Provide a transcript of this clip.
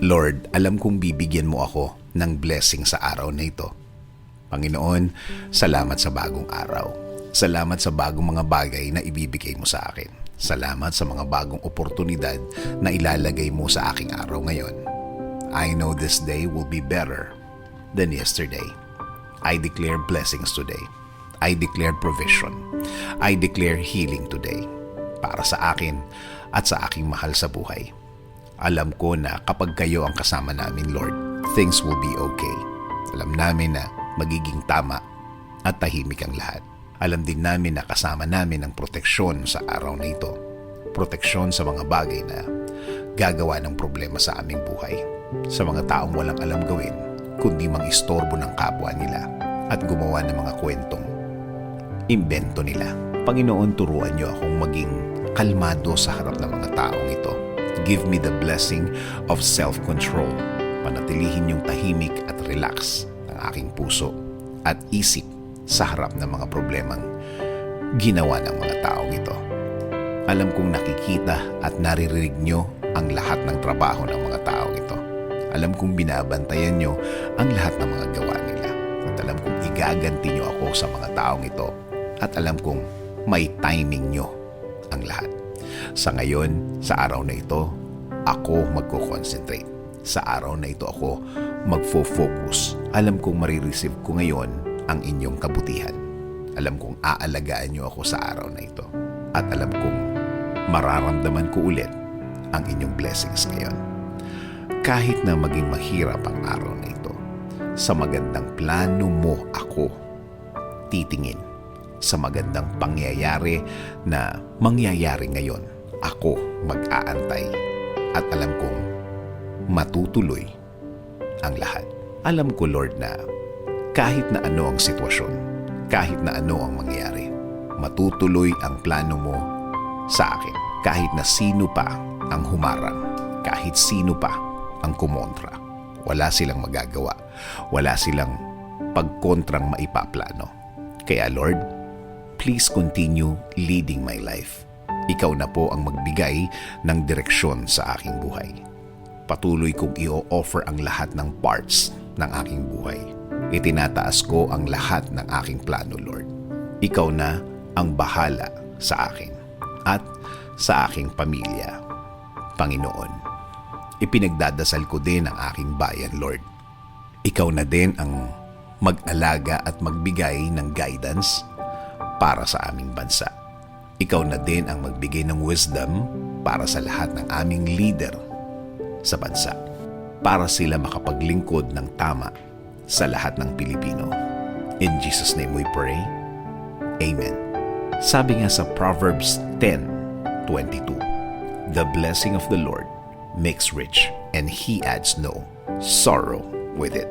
Lord, alam kong bibigyan mo ako ng blessing sa araw na ito. Panginoon, salamat sa bagong araw. Salamat sa bagong mga bagay na ibibigay mo sa akin. Salamat sa mga bagong oportunidad na ilalagay mo sa aking araw ngayon. I know this day will be better than yesterday. I declare blessings today. I declare provision. I declare healing today para sa akin at sa aking mahal sa buhay. Alam ko na kapag kayo ang kasama namin, Lord, things will be okay. Alam namin na magiging tama at tahimik ang lahat. Alam din namin na kasama namin ang proteksyon sa araw na ito. Proteksyon sa mga bagay na gagawa ng problema sa aming buhay. Sa mga taong walang alam gawin, kundi mang-istorbo ng kapwa nila at gumawa ng mga kwentong imbento nila. Panginoon, turuan niyo akong maging kalmado sa harap ng mga taong ito. Give me the blessing of self-control. Panatilihin yung tahimik at relax ng aking puso at isip sa harap ng mga problemang ginawa ng mga taong ito. Alam kong nakikita at naririnig nyo ang lahat ng trabaho ng mga taong ito. Alam kong binabantayan nyo ang lahat ng mga gawa nila. At alam kong igaganti nyo ako sa mga taong ito. At alam kong may timing nyo ang lahat. Sa ngayon, sa araw na ito, ako magko-concentrate. Sa araw na ito ako magfo-focus. Alam kong marireceive ko ngayon ang inyong kabutihan. Alam kong aalagaan nyo ako sa araw na ito. At alam kong mararamdaman ko ulit ang inyong blessings ngayon. Kahit na maging mahirap ang araw na ito, sa magandang plano mo ako titingin. Sa magandang pangyayari na mangyayari ngayon, ako mag-aantay at alam kong matutuloy ang lahat. Alam ko, Lord, na kahit na ano ang sitwasyon, kahit na ano ang mangyari, matutuloy ang plano mo sa akin. Kahit na sino pa ang humarang, kahit sino pa ang kumontra, wala silang magagawa, wala silang pagkontrang maipaplano. Kaya Lord, please continue leading my life. Ikaw na po ang magbigay ng direksyon sa aking buhay. Patuloy kong i-offer ang lahat ng parts ng aking buhay. Itinataas ko ang lahat ng aking plano, Lord. Ikaw na ang bahala sa akin at sa aking pamilya. Panginoon, ipinagdadasal ko din ang aking bayan, Lord. Ikaw na din ang mag-alaga at magbigay ng guidance para sa aming bansa. Ikaw na din ang magbigay ng wisdom para sa lahat ng aming leader sa bansa, para sila makapaglingkod ng tama sa lahat ng Pilipino. In Jesus' name we pray. Amen. Sabi nga sa Proverbs 10:22, the blessing of the Lord makes rich, and He adds no sorrow with it.